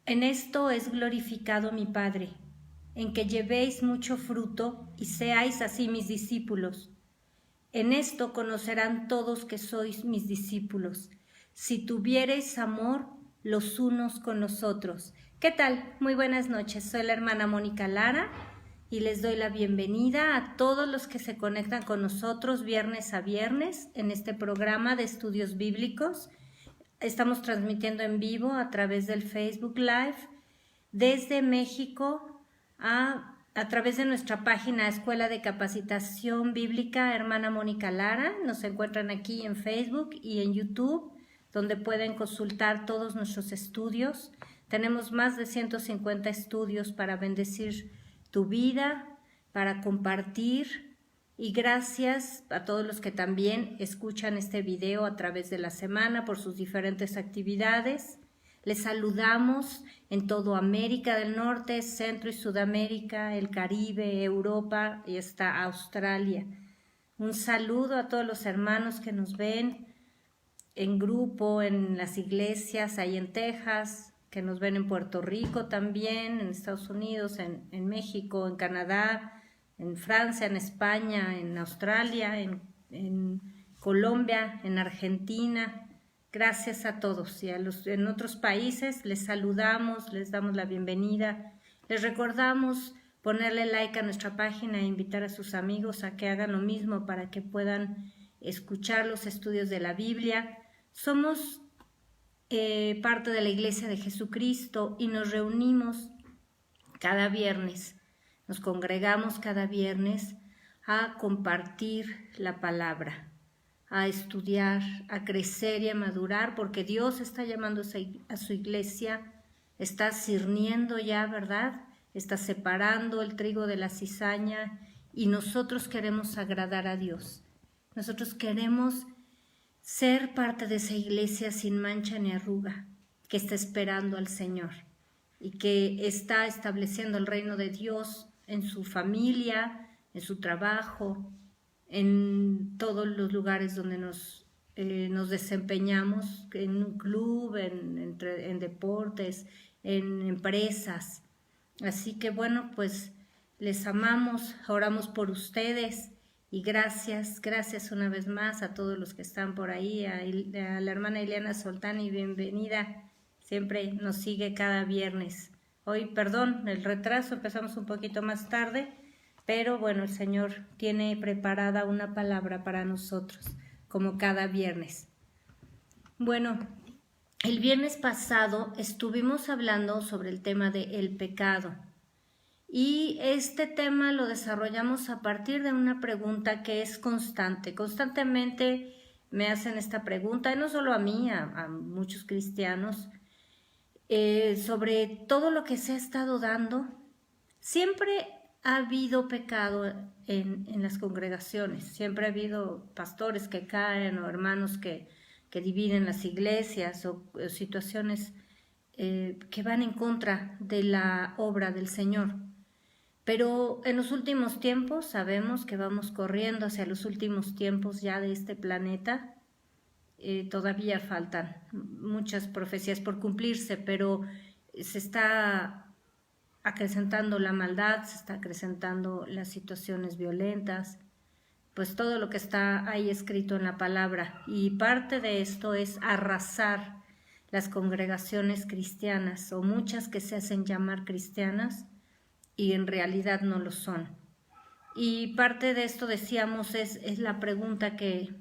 En esto es glorificado mi Padre, en que llevéis mucho fruto y seáis así mis discípulos. En esto conocerán todos que sois mis discípulos, si tuviereis amor los unos con los otros. ¿Qué tal? Muy buenas noches, soy la hermana Mónica Lara y les doy la bienvenida a todos los que se conectan con nosotros viernes a viernes en este programa de estudios bíblicos. Estamos transmitiendo en vivo a través del Facebook Live desde México a través de nuestra página Escuela de Capacitación Bíblica Hermana Mónica Lara. Nos encuentran aquí en Facebook y en YouTube, donde pueden consultar todos nuestros estudios. Tenemos más de 150 estudios para bendecir tu vida, para compartir. Y gracias a todos los que también escuchan este video a través de la semana por sus diferentes actividades. Les saludamos en todo América del Norte, Centro y Sudamérica, el Caribe, Europa y hasta Australia. Un saludo a todos los hermanos que nos ven en grupo, en las iglesias, ahí en Texas, que nos ven en Puerto Rico también, en Estados Unidos, en México, en Canadá, en Francia, en España, en Australia, en Colombia, en Argentina. Gracias a todos y en otros países les saludamos, les damos la bienvenida. Les recordamos ponerle like a nuestra página e invitar a sus amigos a que hagan lo mismo para que puedan escuchar los estudios de la Biblia. Somos parte de la Iglesia de Jesucristo y nos reunimos cada viernes. Nos congregamos cada viernes a compartir la palabra, a estudiar, a crecer y a madurar, porque Dios está llamando a su iglesia, está cirniendo ya, ¿verdad? Está separando el trigo de la cizaña y nosotros queremos agradar a Dios. Nosotros queremos ser parte de esa iglesia sin mancha ni arruga, que está esperando al Señor y que está estableciendo el reino de Dios en su familia, en su trabajo, en todos los lugares donde nos desempeñamos, en un club, en deportes, en empresas. Así que bueno, pues les amamos, oramos por ustedes y gracias una vez más a todos los que están por ahí, a la hermana Ileana Soltani, bienvenida, siempre nos sigue cada viernes. Hoy, perdón, el retraso, empezamos un poquito más tarde, pero bueno, el Señor tiene preparada una palabra para nosotros, como cada viernes. Bueno, el viernes pasado estuvimos hablando sobre el tema del pecado y este tema lo desarrollamos a partir de una pregunta que es constante. Constantemente me hacen esta pregunta, y no solo a mí, a muchos cristianos, sobre todo lo que se ha estado dando. Siempre ha habido pecado en las congregaciones, siempre ha habido pastores que caen o hermanos que dividen las iglesias o situaciones que van en contra de la obra del Señor. Pero en los últimos tiempos sabemos que vamos corriendo hacia los últimos tiempos ya de este planeta. Todavía faltan muchas profecías por cumplirse, pero se está acrecentando la maldad, se está acrecentando las situaciones violentas, pues todo lo que está ahí escrito en la palabra. Y parte de esto es arrasar las congregaciones cristianas, o muchas que se hacen llamar cristianas y en realidad no lo son. Y parte de esto, decíamos, es la pregunta que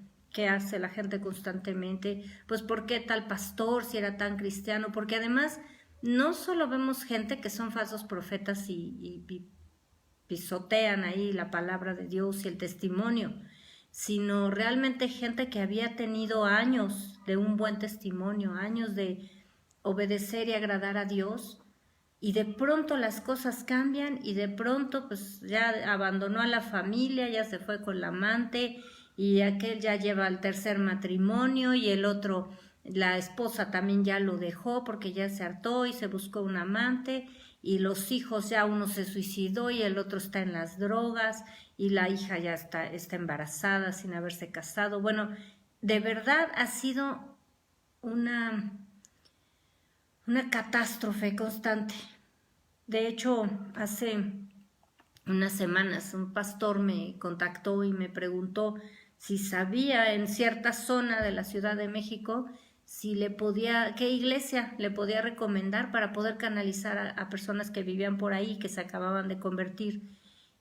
hace la gente constantemente, pues ¿por qué tal pastor si era tan cristiano? Porque además no solo vemos gente que son falsos profetas y pisotean ahí la palabra de Dios y el testimonio, sino realmente gente que había tenido años de un buen testimonio, años de obedecer y agradar a Dios, y de pronto las cosas cambian y de pronto pues ya abandonó a la familia, ya se fue con la amante y aquel ya lleva el tercer matrimonio y el otro, la esposa también ya lo dejó porque ya se hartó y se buscó un amante y los hijos ya uno se suicidó y el otro está en las drogas y la hija ya está embarazada sin haberse casado. Bueno, de verdad ha sido una una catástrofe constante. De hecho, hace unas semanas un pastor me contactó y me preguntó si sabía en cierta zona de la Ciudad de México si le podía, qué iglesia le podía recomendar para poder canalizar a personas que vivían por ahí, que se acababan de convertir.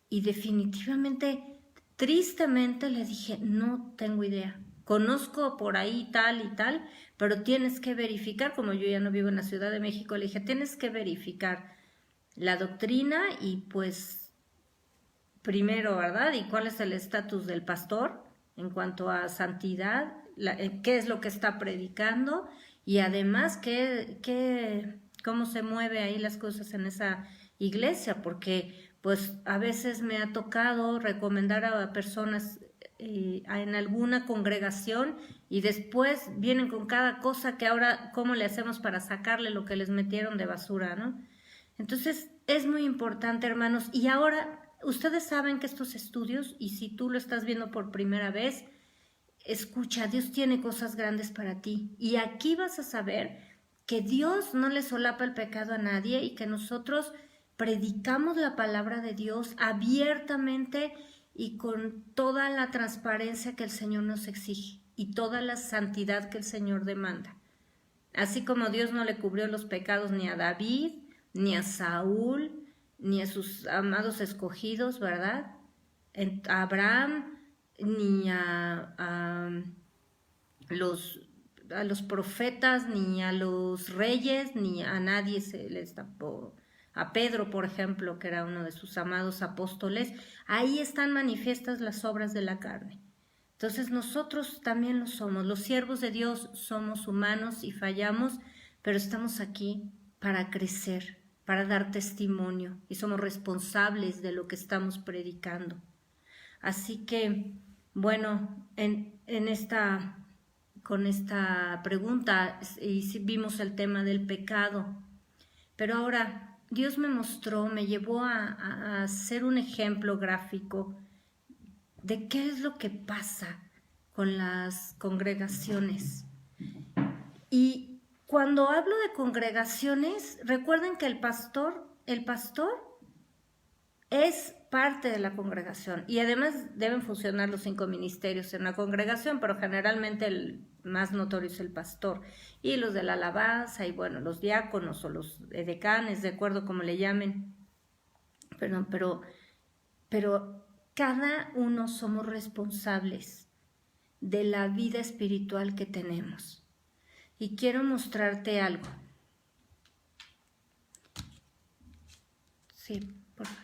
Y definitivamente, tristemente le dije, no tengo idea. Conozco por ahí tal y tal, pero tienes que verificar, como yo ya no vivo en la Ciudad de México, le dije, tienes que verificar la doctrina y pues primero, ¿verdad? ¿Y cuál es el estatus del pastor en cuanto a santidad? ¿Qué es lo que está predicando? Y además, cómo se mueve ahí las cosas en esa iglesia, porque pues a veces me ha tocado recomendar a personas en alguna congregación y después vienen con cada cosa que ahora, ¿cómo le hacemos para sacarle lo que les metieron de basura, ¿no? Entonces, es muy importante, hermanos. Y ahora, ustedes saben que estos estudios, y si tú lo estás viendo por primera vez, escucha, Dios tiene cosas grandes para ti. Y aquí vas a saber que Dios no le solapa el pecado a nadie y que nosotros predicamos la palabra de Dios abiertamente y con toda la transparencia que el Señor nos exige y toda la santidad que el Señor demanda. Así como Dios no le cubrió los pecados ni a David, ni a Saúl, ni a sus amados escogidos, ¿verdad? A Abraham, ni a los profetas, ni a los reyes, ni a nadie se les tapó. A Pedro, por ejemplo, que era uno de sus amados apóstoles, ahí están manifiestas las obras de la carne. Entonces nosotros también lo somos, los siervos de Dios somos humanos y fallamos, pero estamos aquí para crecer, para dar testimonio y somos responsables de lo que estamos predicando. Así que, bueno, con esta pregunta vimos el tema del pecado, pero ahora Dios me mostró, me llevó a hacer un ejemplo gráfico de qué es lo que pasa con las congregaciones. Y cuando hablo de congregaciones, recuerden que el pastor es parte de la congregación y además deben funcionar los 5 ministerios en la congregación, pero generalmente el más notorio es el pastor y los de la alabanza y bueno, los diáconos o los edecanes, de acuerdo como le llamen. Pero cada uno somos responsables de la vida espiritual que tenemos. Y quiero mostrarte algo. Sí, por favor.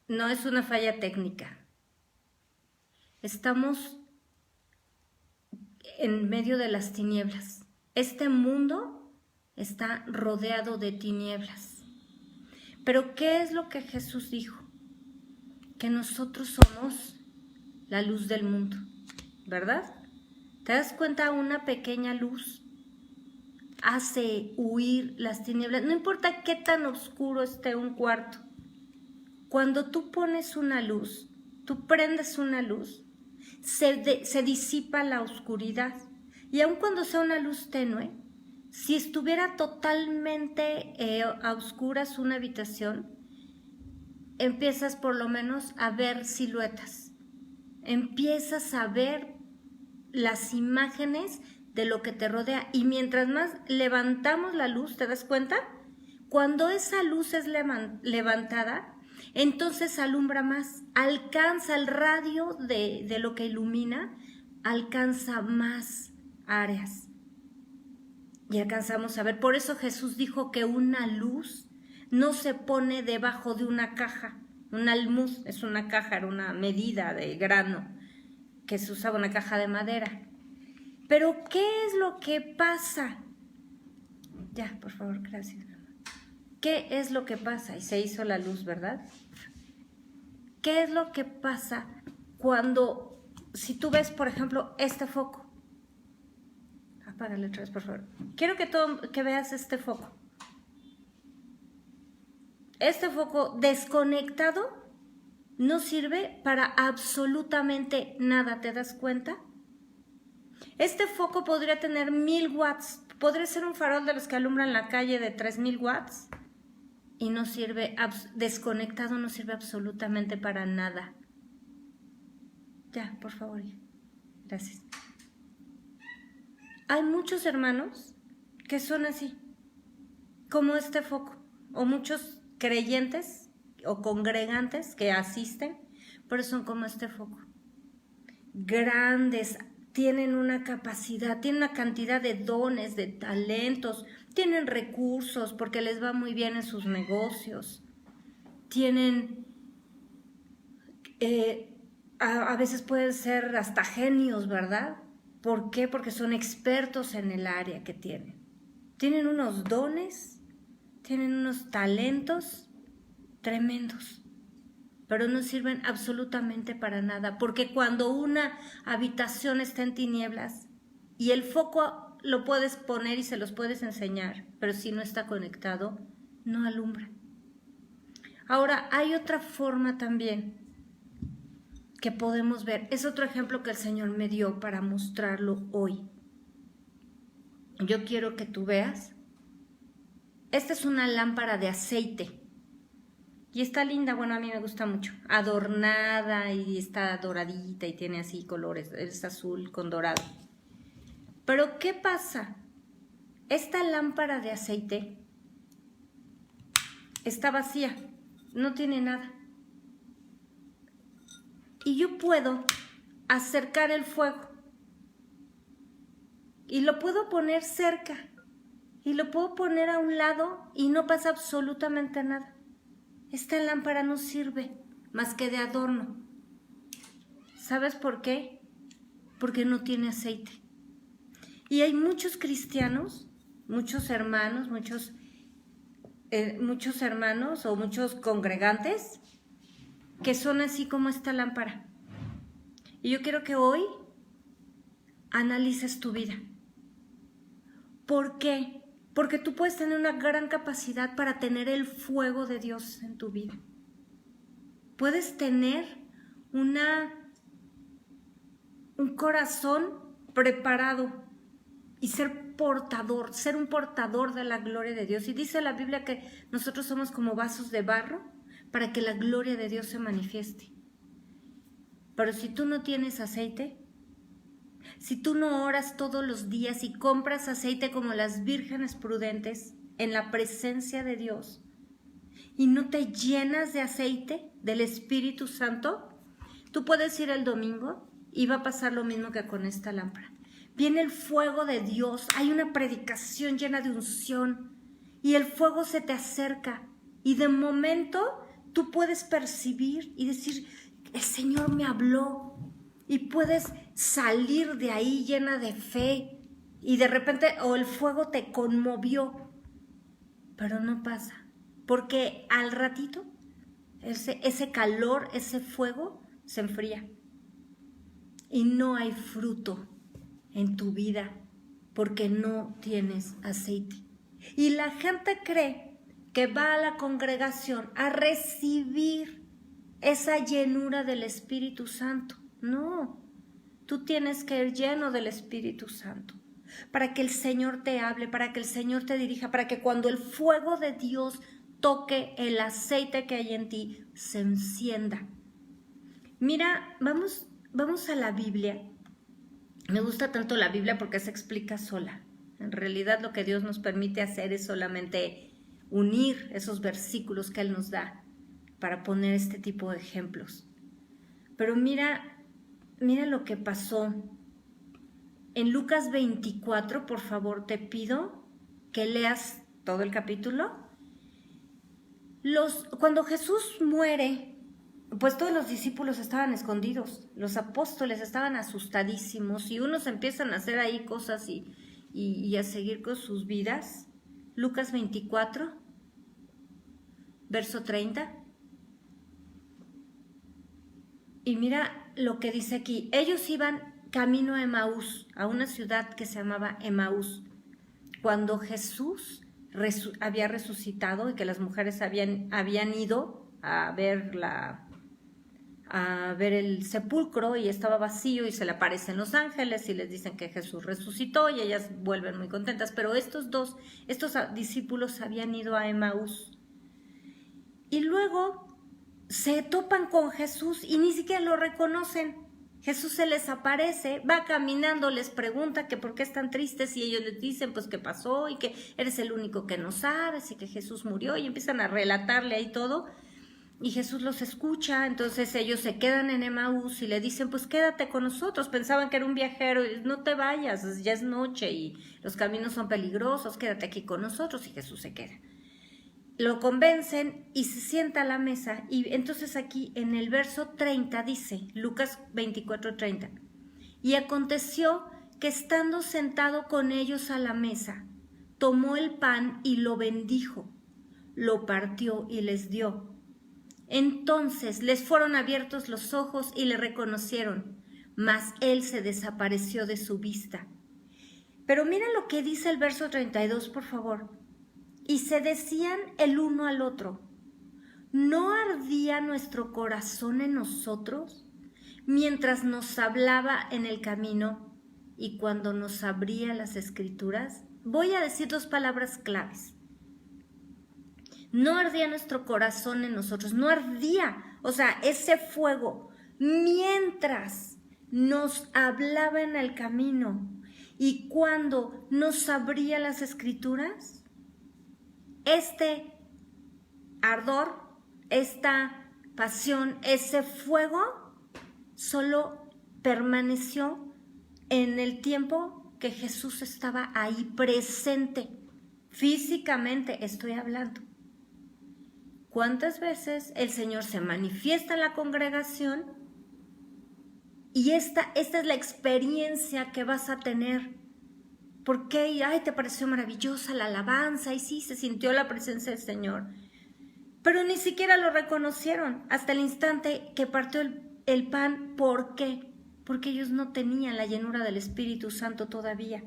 No es una falla técnica. Estamos en medio de las tinieblas. Este mundo está rodeado de tinieblas. Pero ¿qué es lo que Jesús dijo? Que nosotros somos la luz del mundo, ¿verdad? ¿Te das cuenta? Una pequeña luz hace huir las tinieblas. No importa qué tan oscuro esté un cuarto. Cuando tú pones una luz, tú prendes una luz, se disipa la oscuridad. Y aun cuando sea una luz tenue, si estuviera totalmente a oscuras una habitación, empiezas por lo menos a ver siluetas. Empiezas a ver las imágenes de lo que te rodea. Y mientras más levantamos la luz, ¿te das cuenta? Cuando esa luz es levantada, entonces alumbra más, alcanza el radio de lo que ilumina, alcanza más áreas. Y alcanzamos a ver. Por eso Jesús dijo que una luz no se pone debajo de una caja. Un almuz es una caja, era una medida de grano que se usaba, una caja de madera. Pero ¿qué es lo que pasa? Ya, por favor, gracias. ¿Qué es lo que pasa? Y se hizo la luz, ¿verdad? ¿Qué es lo que pasa cuando, si tú ves, por ejemplo, este foco? Apágale otra vez, por favor. Quiero que veas este foco. Este foco desconectado no sirve para absolutamente nada, ¿te das cuenta? Este foco podría tener 1000 watts, Podría ser un farol de los que alumbran la calle de 3000 watts y no sirve, desconectado, no sirve absolutamente para nada. Ya, por favor. Gracias. Hay muchos hermanos que son así, como este foco, o muchos creyentes o congregantes que asisten, pero son como este foco. Grandes, tienen una capacidad, tienen una cantidad de dones, de talentos, tienen recursos porque les va muy bien en sus negocios, tienen, a veces pueden ser hasta genios, ¿verdad? ¿Por qué? Porque son expertos en el área que tienen. Tienen unos dones, tienen unos talentos tremendos, pero no sirven absolutamente para nada, porque cuando una habitación está en tinieblas y el foco lo puedes poner y se los puedes enseñar, pero si no está conectado, no alumbra. Ahora, hay otra forma también que podemos ver. Es otro ejemplo que el Señor me dio para mostrarlo hoy. Yo quiero que tú veas. Esta es una lámpara de aceite. Y está linda, bueno, a mí me gusta mucho. Adornada y está doradita y tiene así colores. Es azul con dorado. Pero, ¿qué pasa? Esta lámpara de aceite está vacía. No tiene nada. Y yo puedo acercar el fuego. Y lo puedo poner cerca. Y lo puedo poner a un lado y no pasa absolutamente nada. Esta lámpara no sirve más que de adorno. ¿Sabes por qué? Porque no tiene aceite. Y hay muchos cristianos, muchos hermanos, muchos hermanos o muchos congregantes que son así como esta lámpara. Y yo quiero que hoy analices tu vida. ¿Por qué? Porque tú puedes tener una gran capacidad para tener el fuego de Dios en tu vida. Puedes tener un corazón preparado y ser un portador de la gloria de Dios. Y dice la Biblia que nosotros somos como vasos de barro para que la gloria de Dios se manifieste. Pero si tú no tienes aceite, si tú no oras todos los días y compras aceite como las vírgenes prudentes en la presencia de Dios y no te llenas de aceite del Espíritu Santo, tú puedes ir el domingo y va a pasar lo mismo que con esta lámpara. Viene el fuego de Dios, hay una predicación llena de unción y el fuego se te acerca y de momento tú puedes percibir y decir, el Señor me habló. Y puedes salir de ahí llena de fe y de repente el fuego te conmovió, pero no pasa, porque al ratito ese calor, ese fuego se enfría y no hay fruto en tu vida porque no tienes aceite. Y la gente cree que va a la congregación a recibir esa llenura del Espíritu Santo. No, tú tienes que ir lleno del Espíritu Santo para que el Señor te hable, para que el Señor te dirija, para que cuando el fuego de Dios toque el aceite que hay en ti, se encienda. Mira, vamos a la Biblia. Me gusta tanto la Biblia porque se explica sola. En realidad lo que Dios nos permite hacer es solamente unir esos versículos que Él nos da para poner este tipo de ejemplos. Pero mira lo que pasó. En Lucas 24, por favor, te pido que leas todo el capítulo. Cuando Jesús muere, pues todos los discípulos estaban escondidos. Los apóstoles estaban asustadísimos y unos empiezan a hacer ahí cosas y a seguir con sus vidas. Lucas 24, verso 30. Y mira lo que dice aquí. Ellos iban camino a Emaús, a una ciudad que se llamaba Emaús, cuando Jesús había resucitado y que las mujeres habían ido a ver a ver el sepulcro y estaba vacío y se le aparecen los ángeles y les dicen que Jesús resucitó y ellas vuelven muy contentas. Pero estos discípulos habían ido a Emaús y luego se topan con Jesús y ni siquiera lo reconocen. Jesús se les aparece, va caminando, les pregunta que por qué están tristes y ellos les dicen pues qué pasó y que eres el único que no sabes y que Jesús murió y empiezan a relatarle ahí todo y Jesús los escucha. Entonces ellos se quedan en Emaús y le dicen pues quédate con nosotros. Pensaban que era un viajero y no te vayas, ya es noche y los caminos son peligrosos, quédate aquí con nosotros y Jesús se queda. Lo convencen y se sienta a la mesa. Y entonces aquí en el verso 30 dice, Lucas 24:30, y aconteció que estando sentado con ellos a la mesa, tomó el pan y lo bendijo, lo partió y les dio. Entonces les fueron abiertos los ojos y le reconocieron, mas él se desapareció de su vista. Pero mira lo que dice el verso 32, por favor. Y se decían el uno al otro, ¿no ardía nuestro corazón en nosotros mientras nos hablaba en el camino y cuando nos abría las escrituras? Voy a decir dos palabras claves. No ardía nuestro corazón en nosotros, no ardía, o sea, ese fuego, mientras nos hablaba en el camino y cuando nos abría las escrituras. Este ardor, esta pasión, ese fuego, solo permaneció en el tiempo que Jesús estaba ahí presente. Físicamente estoy hablando. ¿Cuántas veces el Señor se manifiesta en la congregación? Y esta es la experiencia que vas a tener. ¿Por qué? Ay, te pareció maravillosa la alabanza y sí, se sintió la presencia del Señor. Pero ni siquiera lo reconocieron hasta el instante que partió el pan. ¿Por qué? Porque ellos no tenían la llenura del Espíritu Santo todavía.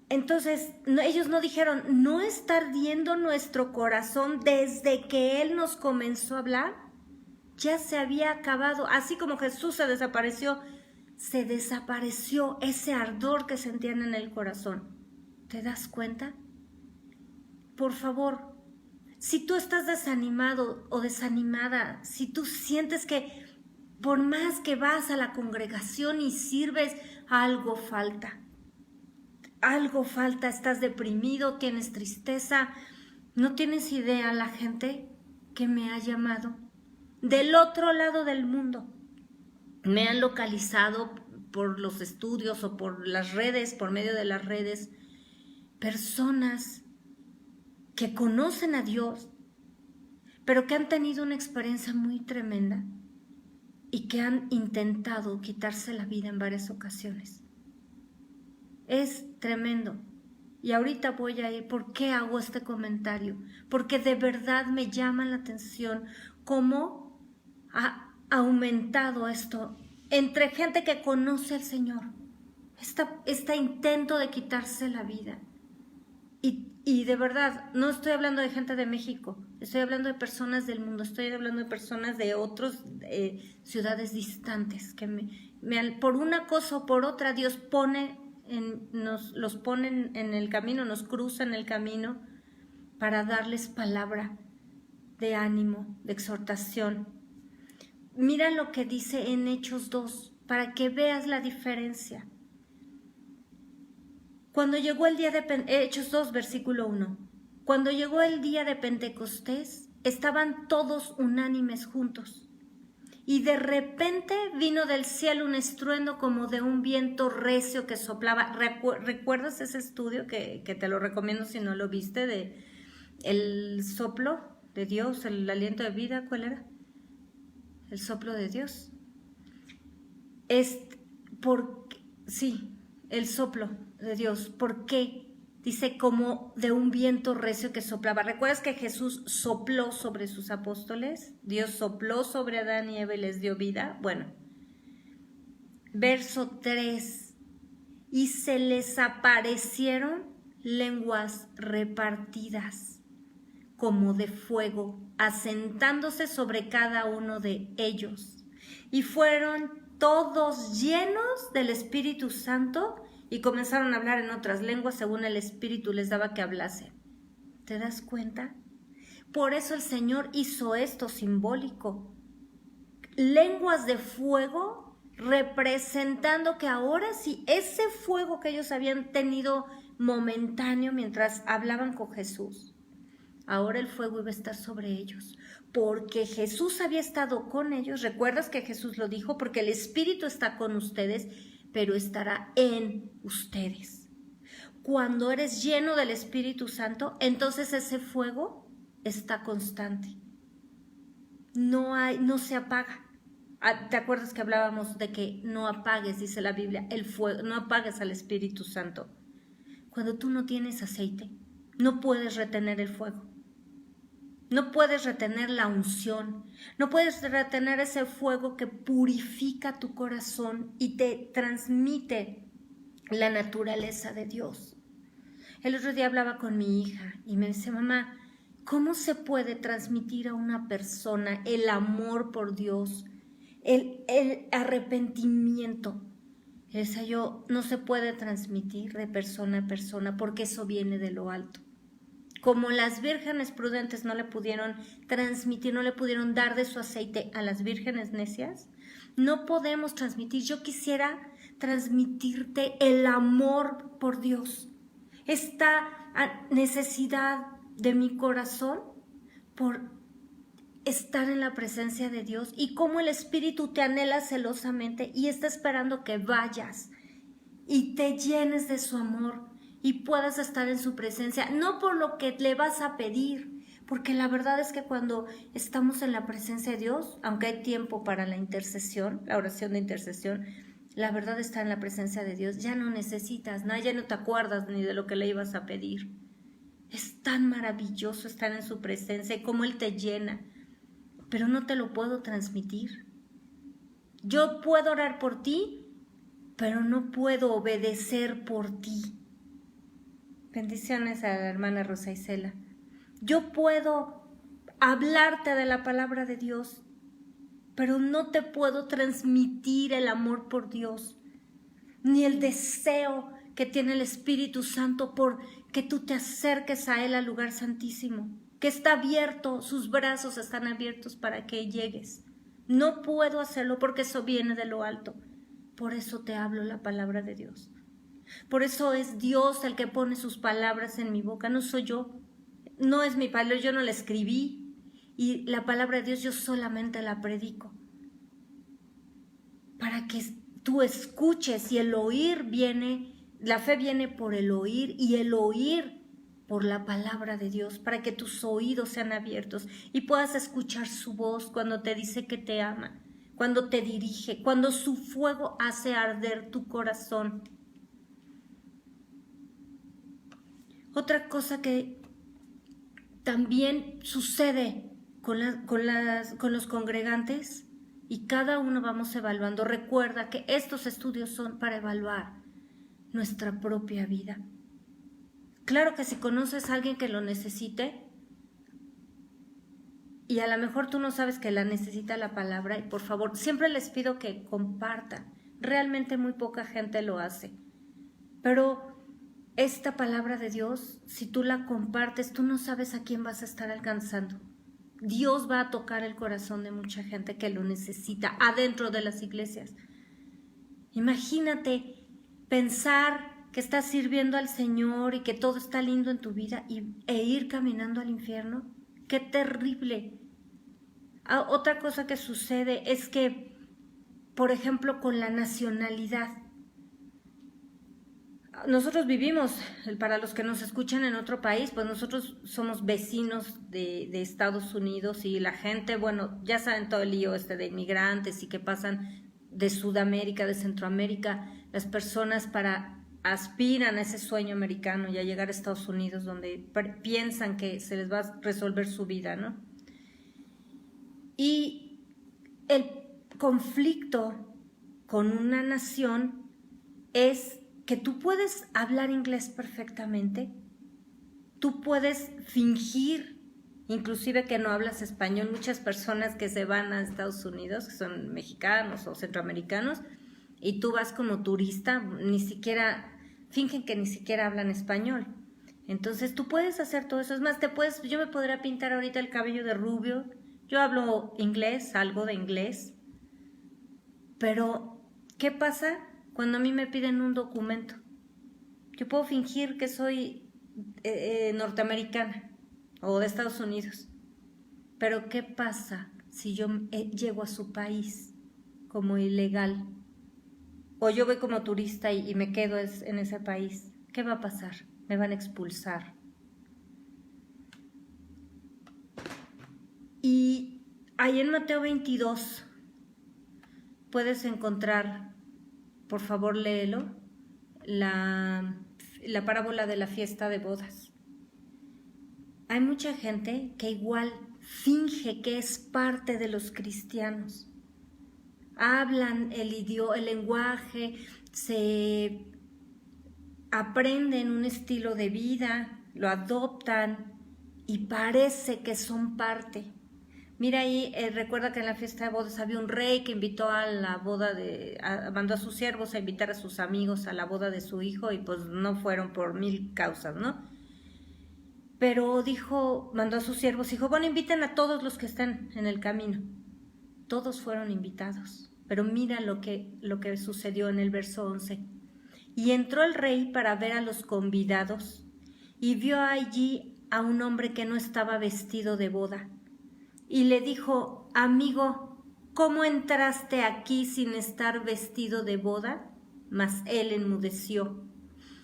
Entonces, ellos no dijeron, ¿no está ardiendo nuestro corazón desde que Él nos comenzó a hablar? Ya se había acabado, así como Jesús se desapareció ese ardor que sentían en el corazón. ¿Te das cuenta? Por favor, si tú estás desanimado o desanimada, si tú sientes que por más que vas a la congregación y sirves, algo falta, estás deprimido, tienes tristeza, no tienes idea la gente que me ha llamado del otro lado del mundo. Me han localizado por los estudios o por las redes, por medio de las redes, personas que conocen a Dios, pero que han tenido una experiencia muy tremenda y que han intentado quitarse la vida en varias ocasiones. Es tremendo. Y ahorita voy a ir, ¿por qué hago este comentario? Porque de verdad me llama la atención cómo ha aumentado esto entre gente que conoce al Señor, este intento de quitarse la vida. Y de verdad, no estoy hablando de gente de México, estoy hablando de personas del mundo, estoy hablando de personas de otras ciudades distantes, que por una cosa o por otra Dios los pone en el camino, nos cruza en el camino para darles palabra de ánimo, de exhortación. Mira lo que dice en Hechos 2, para que veas la diferencia. Cuando llegó el día de Hechos 2, versículo 1. Cuando llegó el día de Pentecostés, estaban todos unánimes juntos. Y de repente vino del cielo un estruendo como de un viento recio que soplaba. ¿Recuerdas ese estudio que te lo recomiendo si no lo viste? De el soplo de Dios, el aliento de vida, ¿cuál era? El soplo de Dios. Sí, el soplo de Dios. ¿Por qué? Dice como de un viento recio que soplaba. ¿Recuerdas que Jesús sopló sobre sus apóstoles? Dios sopló sobre Adán y Eva y les dio vida. Bueno, verso 3. Y se les aparecieron lenguas repartidas, como de fuego, asentándose sobre cada uno de ellos. Y fueron todos llenos del Espíritu Santo y comenzaron a hablar en otras lenguas según el Espíritu les daba que hablasen. ¿Te das cuenta? Por eso el Señor hizo esto simbólico. Lenguas de fuego representando que ahora sí, ese fuego que ellos habían tenido momentáneo mientras hablaban con Jesús, ahora el fuego iba a estar sobre ellos, porque Jesús había estado con ellos. ¿Recuerdas que Jesús lo dijo? Porque el Espíritu está con ustedes, pero estará en ustedes. Cuando eres lleno del Espíritu Santo, entonces ese fuego está constante. No se apaga. ¿Te acuerdas que hablábamos de que no apagues, dice la Biblia, el fuego, no apagues al Espíritu Santo? Cuando tú no tienes aceite, no puedes retener el fuego. No puedes retener la unción, no puedes retener ese fuego que purifica tu corazón y te transmite la naturaleza de Dios. El otro día hablaba con mi hija y me dice: mamá, ¿cómo se puede transmitir a una persona el amor por Dios, el arrepentimiento? Le decía yo: no se puede transmitir de persona a persona porque eso viene de lo alto. Como las vírgenes prudentes no le pudieron transmitir, no le pudieron dar de su aceite a las vírgenes necias, no podemos transmitir. Yo quisiera transmitirte el amor por Dios, esta necesidad de mi corazón por estar en la presencia de Dios, y cómo el Espíritu te anhela celosamente y está esperando que vayas y te llenes de su amor y puedas estar en su presencia, no por lo que le vas a pedir, porque la verdad es que cuando estamos en la presencia de Dios, aunque hay tiempo para la intercesión, la oración de intercesión, la verdad está en la presencia de Dios, ya no necesitas nada, ya no te acuerdas ni de lo que le ibas a pedir. Es tan maravilloso estar en su presencia y cómo Él te llena, pero no te lo puedo transmitir. Yo puedo orar por ti, pero no puedo obedecer por ti. Bendiciones a la hermana Rosa Isela. Yo puedo hablarte de la palabra de Dios, pero no te puedo transmitir el amor por Dios, ni el deseo que tiene el Espíritu Santo por que tú te acerques a Él al lugar santísimo, que está abierto, sus brazos están abiertos para que llegues. No puedo hacerlo porque eso viene de lo alto. Por eso te hablo la palabra de Dios. Por eso es Dios el que pone sus palabras en mi boca, no soy yo. No es mi palabra, yo no la escribí. Y la palabra de Dios yo solamente la predico. Para que tú escuches, y el oír viene, la fe viene por el oír y el oír por la palabra de Dios, para que tus oídos sean abiertos y puedas escuchar su voz cuando te dice que te ama, cuando te dirige, cuando su fuego hace arder tu corazón. Otra cosa que también sucede con los congregantes, y cada uno vamos evaluando. Recuerda que estos estudios son para evaluar nuestra propia vida. Claro que si conoces a alguien que lo necesite, y a lo mejor tú no sabes que la necesita la palabra, y por favor, siempre les pido que compartan. Realmente muy poca gente lo hace. Pero esta palabra de Dios, si tú la compartes, tú no sabes a quién vas a estar alcanzando. Dios va a tocar el corazón de mucha gente que lo necesita adentro de las iglesias. Imagínate pensar que estás sirviendo al Señor y que todo está lindo en tu vida e ir caminando al infierno. ¡Qué terrible! Otra cosa que sucede es que, por ejemplo, con la nacionalidad. Nosotros vivimos, para los que nos escuchan en otro país, pues nosotros somos vecinos de Estados Unidos, y la gente, bueno, ya saben todo el lío de inmigrantes y que pasan de Sudamérica, de Centroamérica, las personas aspiran a ese sueño americano y a llegar a Estados Unidos, donde piensan que se les va a resolver su vida, ¿no? Y el conflicto con una nación es que tú puedes hablar inglés perfectamente, tú puedes fingir inclusive que no hablas español. Muchas personas que se van a Estados Unidos, que son mexicanos o centroamericanos, y tú vas como turista, ni siquiera, fingen que ni siquiera hablan español. Entonces tú puedes hacer todo eso. Es más, yo me podría pintar ahorita el cabello de rubio. Yo hablo inglés, algo de inglés. Pero, ¿qué pasa cuando a mí me piden un documento? Yo puedo fingir que soy norteamericana o de Estados Unidos. Pero, ¿qué pasa si yo llego a su país como ilegal? O yo voy como turista y me quedo en ese país. ¿Qué va a pasar? Me van a expulsar. Y ahí en Mateo 22 puedes encontrar, por favor léelo, la parábola de la fiesta de bodas. Hay mucha gente que igual finge que es parte de los cristianos. Hablan el lenguaje, se aprenden un estilo de vida, lo adoptan y parece que son parte. Mira ahí, recuerda que en la fiesta de bodas había un rey que invitó a la boda mandó a sus siervos a invitar a sus amigos a la boda de su hijo y pues no fueron por 1000 causas, ¿no? Pero mandó a sus siervos, dijo, bueno, inviten a todos los que están en el camino. Todos fueron invitados, pero mira lo que sucedió en el verso 11. Y entró el rey para ver a los convidados y vio allí a un hombre que no estaba vestido de boda. Y le dijo, amigo, ¿cómo entraste aquí sin estar vestido de boda? Mas él enmudeció.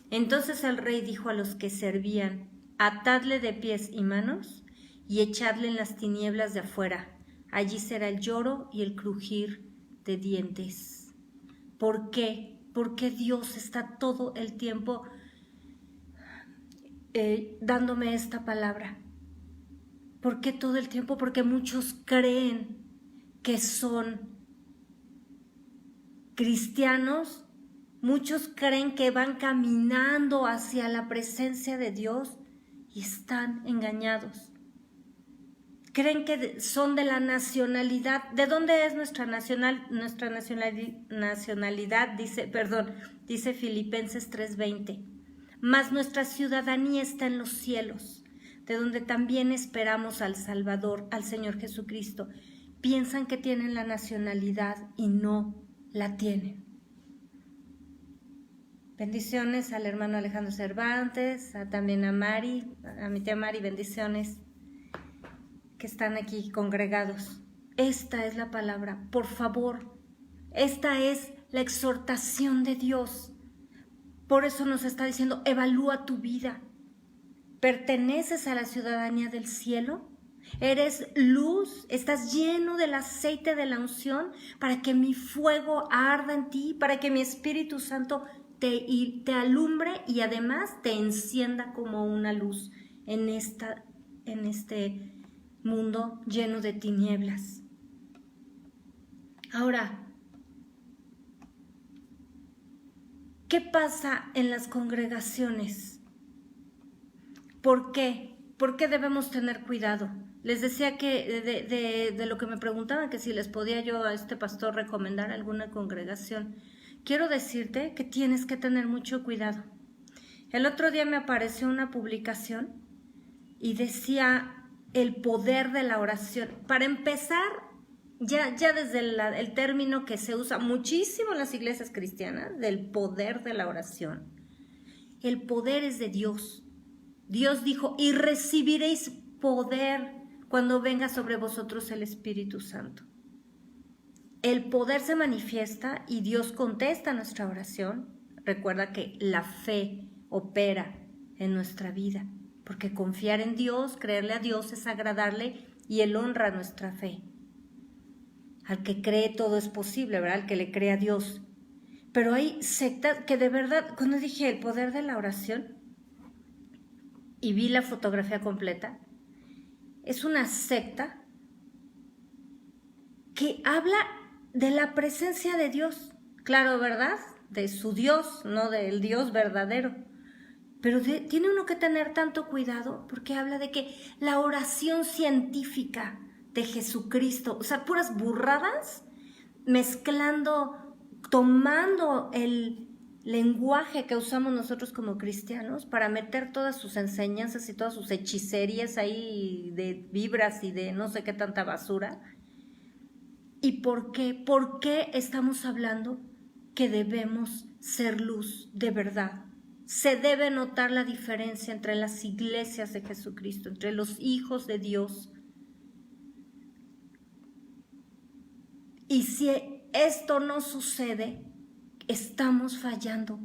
Entonces el rey dijo a los que servían, atadle de pies y manos y echadle en las tinieblas de afuera. Allí será el lloro y el crujir de dientes. ¿Por qué? Porque Dios está todo el tiempo dándome esta palabra. ¿Por qué todo el tiempo? Porque muchos creen que son cristianos, muchos creen que van caminando hacia la presencia de Dios y están engañados. Creen que son de la nacionalidad. ¿De dónde es nuestra nacionalidad? Dice Filipenses 3:20. Mas nuestra ciudadanía está en los cielos, de donde también esperamos al Salvador, al Señor Jesucristo. Piensan que tienen la nacionalidad y no la tienen. Bendiciones al hermano Alejandro Cervantes, también a Mari, a mi tía Mari, bendiciones que están aquí congregados. Esta es la palabra, por favor, esta es la exhortación de Dios. Por eso nos está diciendo, evalúa tu vida. ¿Perteneces a la ciudadanía del cielo? ¿Eres luz? ¿Estás lleno del aceite de la unción para que mi fuego arda en ti? Para que mi Espíritu Santo te alumbre y además te encienda como una luz en este mundo lleno de tinieblas. Ahora, ¿qué pasa en las congregaciones? ¿Por qué? ¿Por qué debemos tener cuidado? Les decía que de lo que me preguntaban, que si les podía yo a este pastor recomendar alguna congregación. Quiero decirte que tienes que tener mucho cuidado. El otro día me apareció una publicación y decía el poder de la oración. Para empezar, ya desde el término que se usa muchísimo en las iglesias cristianas, del poder de la oración. El poder es de Dios. Dios dijo, y recibiréis poder cuando venga sobre vosotros el Espíritu Santo. El poder se manifiesta y Dios contesta nuestra oración. Recuerda que la fe opera en nuestra vida, porque confiar en Dios, creerle a Dios es agradarle y Él honra nuestra fe. Al que cree todo es posible, ¿verdad? Al que le cree a Dios. Pero hay sectas que de verdad, cuando dije el poder de la oración y vi la fotografía completa, es una secta que habla de la presencia de Dios. Claro, ¿verdad? De su Dios, no del Dios verdadero. Pero tiene uno que tener tanto cuidado porque habla de que la oración científica de Jesucristo, o sea, puras burradas, mezclando, tomando el lenguaje que usamos nosotros como cristianos para meter todas sus enseñanzas y todas sus hechicerías ahí de vibras y de no sé qué tanta basura. ¿Y por qué? ¿Por qué estamos hablando que debemos ser luz de verdad? Se debe notar la diferencia entre las iglesias de Jesucristo, entre los hijos de Dios. Y si esto no sucede, estamos fallando.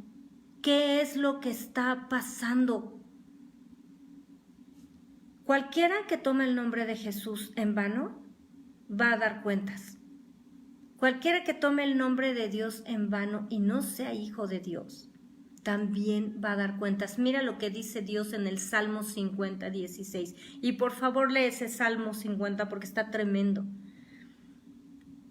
¿Qué es lo que está pasando? Cualquiera que tome el nombre de Jesús en vano va a dar cuentas. Cualquiera que tome el nombre de Dios en vano y no sea hijo de Dios, también va a dar cuentas. Mira lo que dice Dios en el Salmo 50, 16. Y por favor lee ese Salmo 50 porque está tremendo.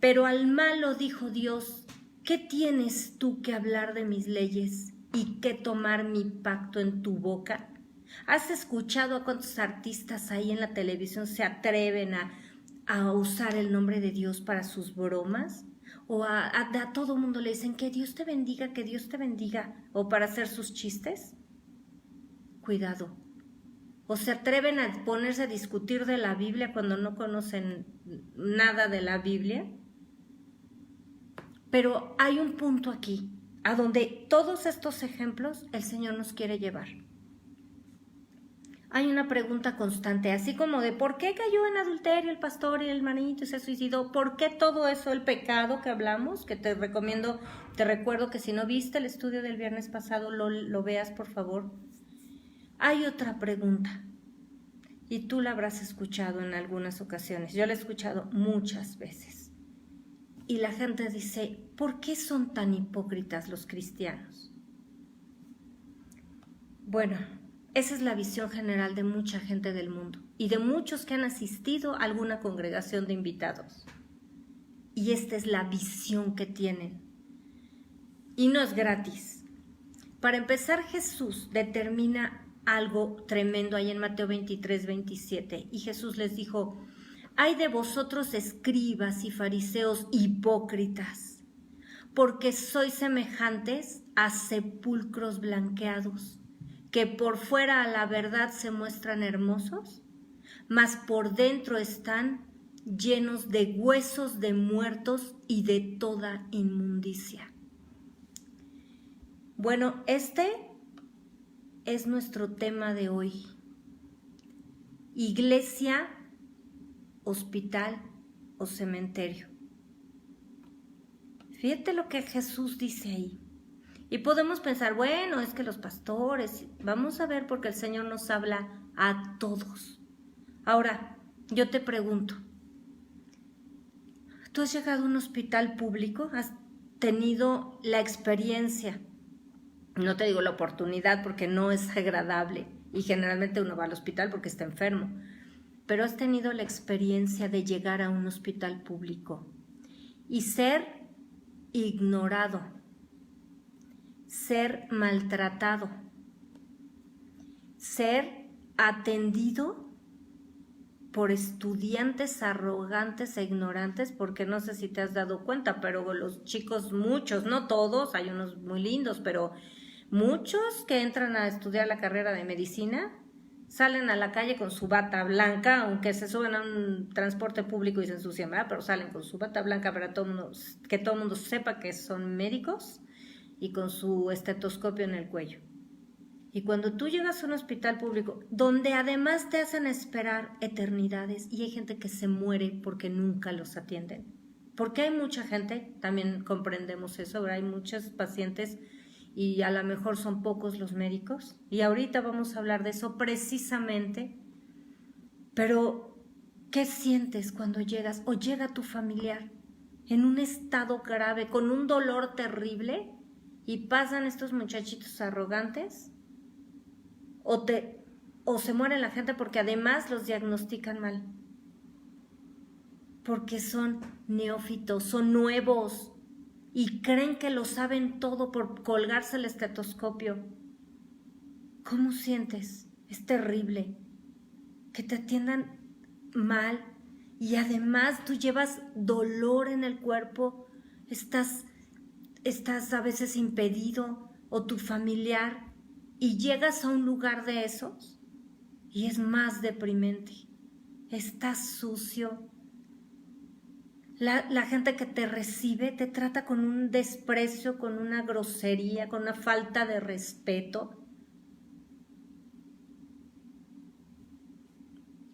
Pero al malo dijo Dios, ¿qué tienes tú que hablar de mis leyes y que tomar mi pacto en tu boca? ¿Has escuchado a cuántos artistas ahí en la televisión se atreven a usar el nombre de Dios para sus bromas? O a todo mundo le dicen que Dios te bendiga, o para hacer sus chistes. Cuidado. O se atreven a ponerse a discutir de la Biblia cuando no conocen nada de la Biblia. Pero hay un punto aquí, a donde todos estos ejemplos el Señor nos quiere llevar. Hay una pregunta constante, así como de ¿por qué cayó en adulterio el pastor y el hermanito y se suicidó? ¿Por qué todo eso, el pecado que hablamos? Que te recuerdo que si no viste el estudio del viernes pasado, lo veas por favor. Hay otra pregunta, y tú la habrás escuchado en algunas ocasiones, yo la he escuchado muchas veces. Y la gente dice, ¿por qué son tan hipócritas los cristianos? Bueno, esa es la visión general de mucha gente del mundo y de muchos que han asistido a alguna congregación de invitados. Y esta es la visión que tienen. Y no es gratis. Para empezar, Jesús determina algo tremendo ahí en Mateo 23, 27. Y Jesús les dijo, ay de vosotros escribas y fariseos hipócritas, porque sois semejantes a sepulcros blanqueados, que por fuera a la verdad se muestran hermosos, mas por dentro están llenos de huesos de muertos y de toda inmundicia. Bueno, este es nuestro tema de hoy. Iglesia, hospital o cementerio. Fíjate lo que Jesús dice ahí. Y podemos pensar, bueno, es que los pastores, vamos a ver porque el Señor nos habla a todos. Ahora, yo te pregunto, ¿tú has llegado a un hospital público? ¿Has tenido la experiencia? No te digo la oportunidad porque no es agradable y generalmente uno va al hospital porque está enfermo, pero has tenido la experiencia de llegar a un hospital público y ser ignorado, ser maltratado, ser atendido por estudiantes arrogantes e ignorantes, porque no sé si te has dado cuenta, pero los chicos, muchos, no todos, hay unos muy lindos, pero muchos que entran a estudiar la carrera de medicina salen a la calle con su bata blanca, aunque se suben a un transporte público y se ensucian, ¿verdad? Pero salen con su bata blanca para que todo el mundo sepa que son médicos y con su estetoscopio en el cuello. Y cuando tú llegas a un hospital público, donde además te hacen esperar eternidades y hay gente que se muere porque nunca los atienden, porque hay mucha gente, también comprendemos eso, ¿verdad? Hay muchos pacientes y a lo mejor son pocos los médicos, y ahorita vamos a hablar de eso precisamente. Pero ¿qué sientes cuando llegas o llega tu familiar en un estado grave, con un dolor terrible, y pasan estos muchachitos arrogantes? O se muere la gente porque además los diagnostican mal, porque son neófitos, son nuevos y creen que lo saben todo por colgarse el estetoscopio. ¿Cómo sientes? Es terrible que te atiendan mal y además tú llevas dolor en el cuerpo, estás a veces impedido o tu familiar y llegas a un lugar de esos y es más deprimente. Estás sucio. La gente que te recibe te trata con un desprecio, con una grosería, con una falta de respeto.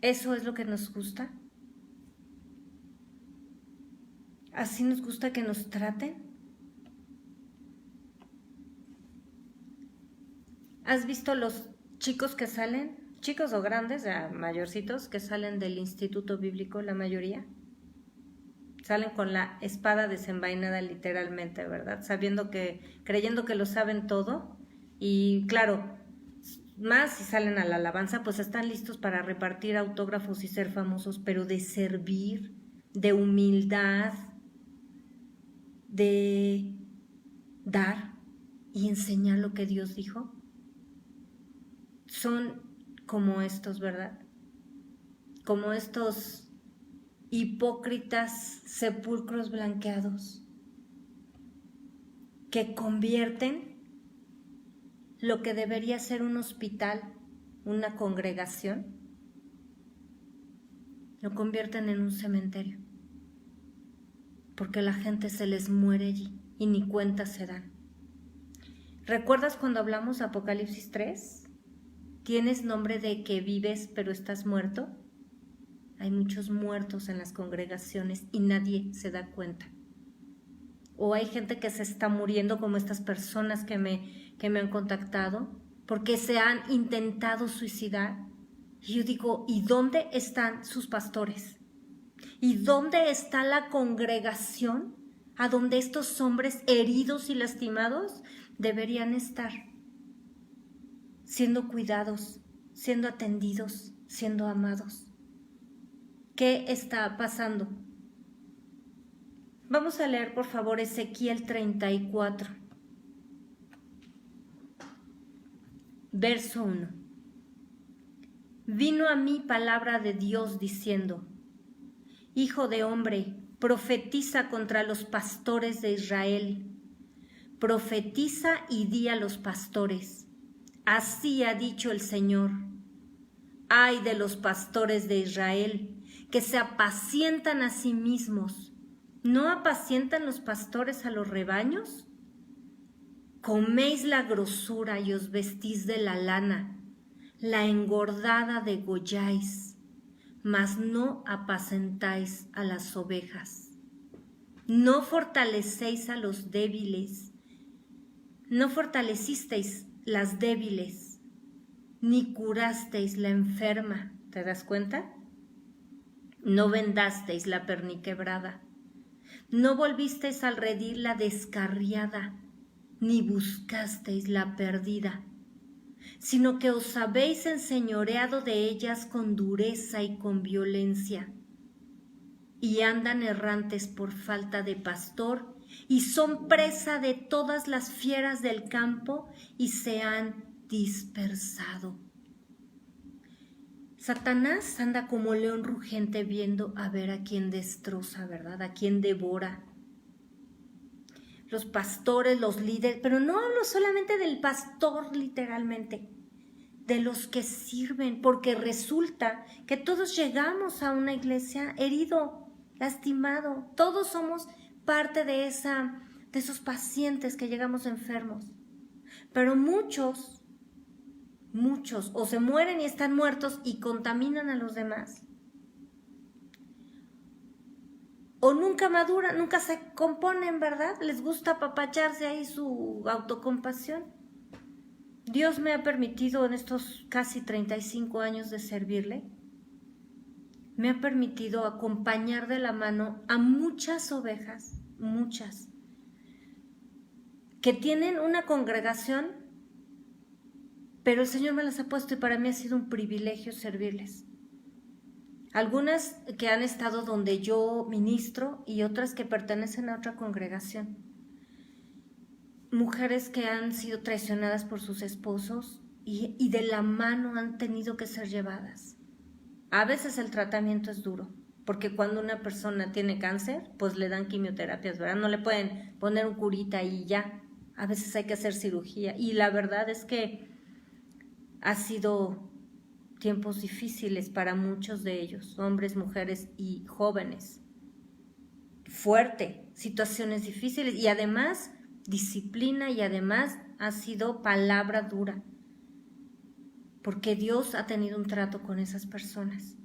¿Eso es lo que nos gusta? ¿Así nos gusta que nos traten? ¿Has visto los chicos que salen, chicos o grandes, ya mayorcitos, que salen del instituto bíblico, la mayoría? Salen con la espada desenvainada literalmente, ¿verdad? Creyendo que lo saben todo. Y claro, más si salen a la alabanza, pues están listos para repartir autógrafos y ser famosos, pero de servir, de humildad, de dar y enseñar lo que Dios dijo. Son como estos, ¿verdad? Como estos hipócritas sepulcros blanqueados que convierten lo que debería ser un hospital, una congregación, lo convierten en un cementerio, porque la gente se les muere allí y ni cuenta se dan. ¿Recuerdas cuando hablamos de Apocalipsis 3? ¿Tienes nombre de que vives pero estás muerto? Hay muchos muertos en las congregaciones y nadie se da cuenta. O hay gente que se está muriendo, como estas personas que me han contactado, porque se han intentado suicidar. Y yo digo, ¿y dónde están sus pastores? ¿Y dónde está la congregación a donde estos hombres heridos y lastimados deberían estar? Siendo cuidados, siendo atendidos, siendo amados. ¿Qué está pasando? Vamos a leer, por favor, Ezequiel 34, verso 1. Vino a mí palabra de Dios diciendo: Hijo de hombre, profetiza contra los pastores de Israel. Profetiza y di a los pastores: así ha dicho el Señor. Ay de los pastores de Israel, que se apacientan a sí mismos. ¿No apacientan los pastores a los rebaños? Coméis la grosura y os vestís de la lana, la engordada degolláis, mas no apacentáis a las ovejas. No fortalecéis a los débiles, no fortalecisteis las débiles, ni curasteis la enferma. ¿Te das cuenta? No vendasteis la perniquebrada, no volvisteis al redil la descarriada, ni buscasteis la perdida, sino que os habéis enseñoreado de ellas con dureza y con violencia, y andan errantes por falta de pastor, y son presa de todas las fieras del campo, y se han dispersado. Satanás anda como león rugente viendo a ver a quién destroza, ¿verdad? A quién devora. Los pastores, los líderes, pero no hablo solamente del pastor literalmente, de los que sirven, porque resulta que todos llegamos a una iglesia herido, lastimado, todos somos parte de esos pacientes que llegamos enfermos, pero muchos o se mueren y están muertos y contaminan a los demás, o nunca maduran, nunca se componen, ¿verdad? Les gusta apapacharse ahí su autocompasión. Dios me ha permitido en estos casi 35 años de servirle, me ha permitido acompañar de la mano a muchas ovejas, muchas, que tienen una congregación, pero el Señor me las ha puesto y para mí ha sido un privilegio servirles. Algunas que han estado donde yo ministro y otras que pertenecen a otra congregación. Mujeres que han sido traicionadas por sus esposos, y de la mano han tenido que ser llevadas. A veces el tratamiento es duro, porque cuando una persona tiene cáncer, pues le dan quimioterapias, ¿verdad? No le pueden poner un curita y ya. A veces hay que hacer cirugía. Y la verdad es que ha sido tiempos difíciles para muchos de ellos, hombres, mujeres y jóvenes. Fuerte, situaciones difíciles y además disciplina y además ha sido palabra dura, porque Dios ha tenido un trato con esas personas.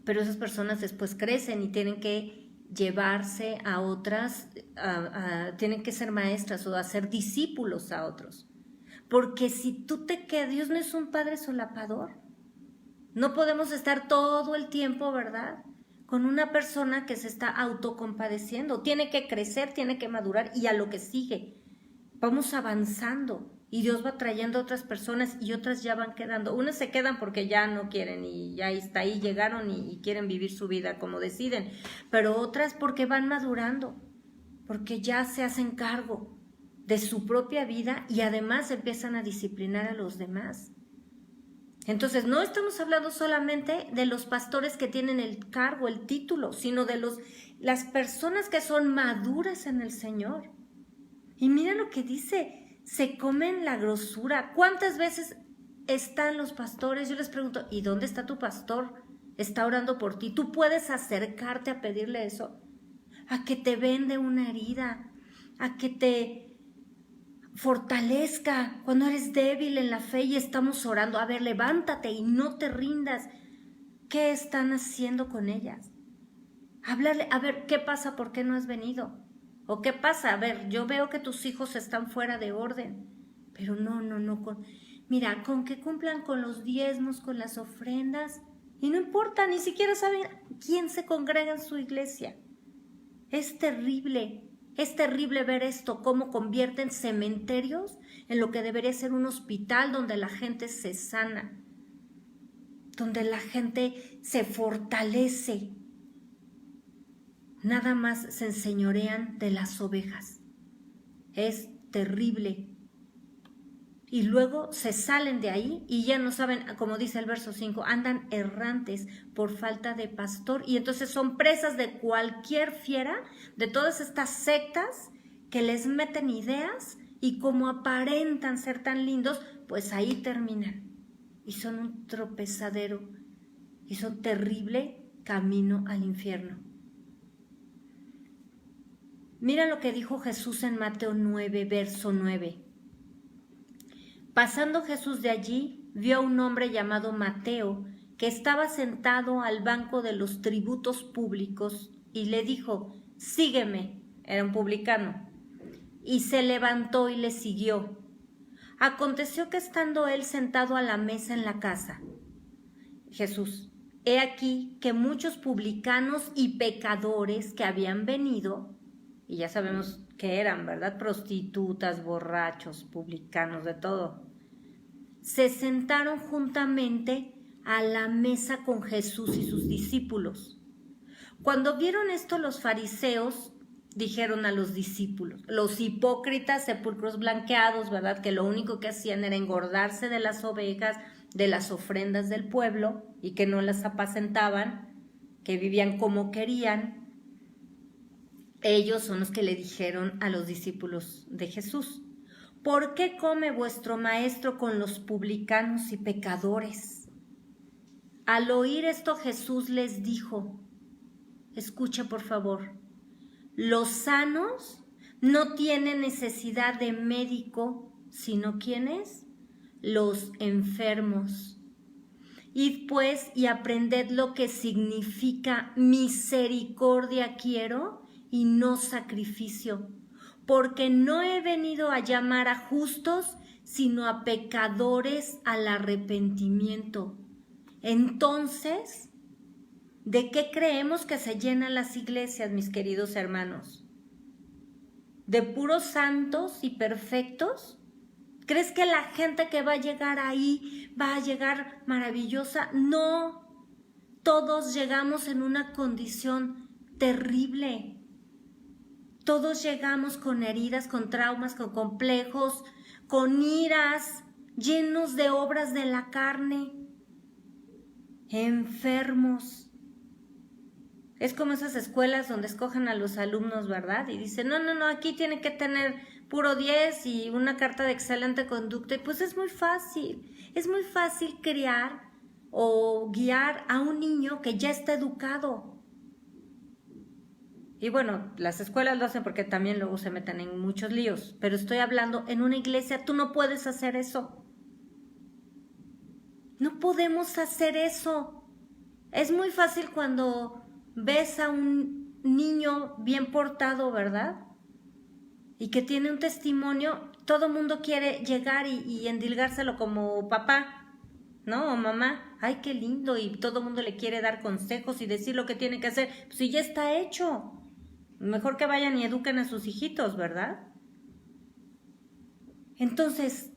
Pero esas personas después crecen y tienen que llevarse a otras, tienen que ser maestras o hacer discípulos a otros. Porque si tú te quedas, Dios no es un padre solapador. No podemos estar todo el tiempo, ¿verdad?, con una persona que se está autocompadeciendo. Tiene que crecer, tiene que madurar y a lo que sigue. Vamos avanzando y Dios va trayendo otras personas y otras ya van quedando. Unas se quedan porque ya no quieren y ya está ahí, llegaron y quieren vivir su vida como deciden. Pero otras porque van madurando, porque ya se hacen cargo de su propia vida y además empiezan a disciplinar a los demás. Entonces no estamos hablando solamente de los pastores que tienen el cargo, el título, sino de las personas que son maduras en el Señor. Y mira lo que dice, se comen la grosura. ¿Cuántas veces están los pastores? Yo les pregunto, ¿y dónde está tu pastor? Está orando por ti. ¿Tú puedes acercarte a pedirle eso? A que te vende una herida, a que te fortalezca cuando eres débil en la fe y estamos orando. A ver, levántate y no te rindas. ¿Qué están haciendo con ellas? Hablarle, a ver, ¿qué pasa? ¿Por qué no has venido? ¿O qué pasa? A ver, yo veo que tus hijos están fuera de orden, pero no, mira, con que cumplan con los diezmos, con las ofrendas, y no importa, ni siquiera saben quién se congrega en su iglesia. Es terrible ver esto, cómo convierten cementerios en lo que debería ser un hospital donde la gente se sana, donde la gente se fortalece. Nada más se enseñorean de las ovejas. Es terrible. Y luego se salen de ahí y ya no saben, como dice el verso 5, andan errantes por falta de pastor y entonces son presas de cualquier fiera, de todas estas sectas que les meten ideas y como aparentan ser tan lindos, pues ahí terminan. Y son un tropezadero y son terrible camino al infierno. Mira lo que dijo Jesús en Mateo 9, verso 9. Pasando Jesús de allí, vio a un hombre llamado Mateo, que estaba sentado al banco de los tributos públicos, y le dijo, sígueme, era un publicano, y se levantó y le siguió. Aconteció que estando él sentado a la mesa en la casa, Jesús, he aquí que muchos publicanos y pecadores que habían venido, y ya sabemos que eran, ¿verdad?, prostitutas, borrachos, publicanos, de todo, se sentaron juntamente a la mesa con Jesús y sus discípulos. Cuando vieron esto, los fariseos dijeron a los discípulos, los hipócritas, sepulcros blanqueados, ¿verdad?, que lo único que hacían era engordarse de las ovejas, de las ofrendas del pueblo y que no las apacentaban, que vivían como querían. Ellos son los que le dijeron a los discípulos de Jesús, ¿por qué come vuestro maestro con los publicanos y pecadores? Al oír esto, Jesús les dijo, escucha por favor, los sanos no tienen necesidad de médico, sino ¿quiénes? Los enfermos. Id pues y aprended lo que significa misericordia quiero y no sacrificio, porque no he venido a llamar a justos, sino a pecadores al arrepentimiento. Entonces, ¿de qué creemos que se llenan las iglesias, mis queridos hermanos? ¿De puros santos y perfectos? ¿Crees que la gente que va a llegar ahí va a llegar maravillosa? No, todos llegamos en una condición terrible. Todos llegamos con heridas, con traumas, con complejos, con iras, llenos de obras de la carne, enfermos. Es como esas escuelas donde escogen a los alumnos, ¿verdad? Y dicen, no, aquí tiene que tener puro 10 y una carta de excelente conducta. Y pues es muy fácil criar o guiar a un niño que ya está educado. Y bueno, las escuelas lo hacen porque también luego se meten en muchos líos, pero estoy hablando en una iglesia, tú no puedes hacer eso. No podemos hacer eso. Es muy fácil cuando ves a un niño bien portado, ¿verdad? Y que tiene un testimonio, todo el mundo quiere llegar y endilgárselo como papá, ¿no? O mamá. Ay, qué lindo. Y todo el mundo le quiere dar consejos y decir lo que tiene que hacer. Pues si ya está hecho. Mejor que vayan y eduquen a sus hijitos, ¿verdad? Entonces,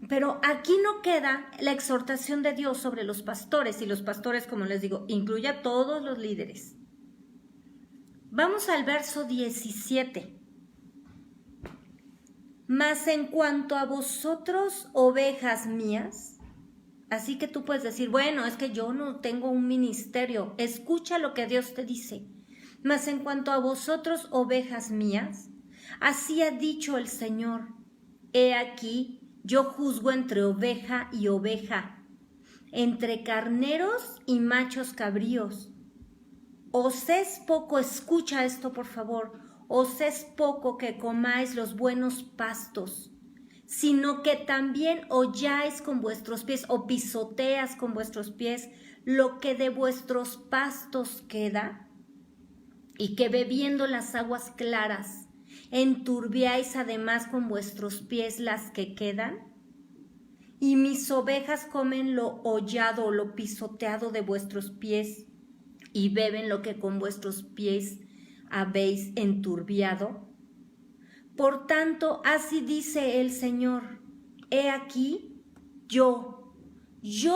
pero aquí no queda la exhortación de Dios sobre los pastores, y los pastores, como les digo, incluye a todos los líderes. Vamos al verso 17. Mas en cuanto a vosotros, ovejas mías, así que tú puedes decir, bueno, es que yo no tengo un ministerio. Escucha lo que Dios te dice. Mas en cuanto a vosotros, ovejas mías, así ha dicho el Señor, he aquí, yo juzgo entre oveja y oveja, entre carneros y machos cabríos. Os es poco, escucha esto por favor, os es poco que comáis los buenos pastos, sino que también holláis con vuestros pies o pisoteas con vuestros pies lo que de vuestros pastos queda, y que bebiendo las aguas claras enturbiáis además con vuestros pies las que quedan. Y mis ovejas comen lo hollado o lo pisoteado de vuestros pies, y beben lo que con vuestros pies habéis enturbiado. Por tanto, así dice el Señor, he aquí, yo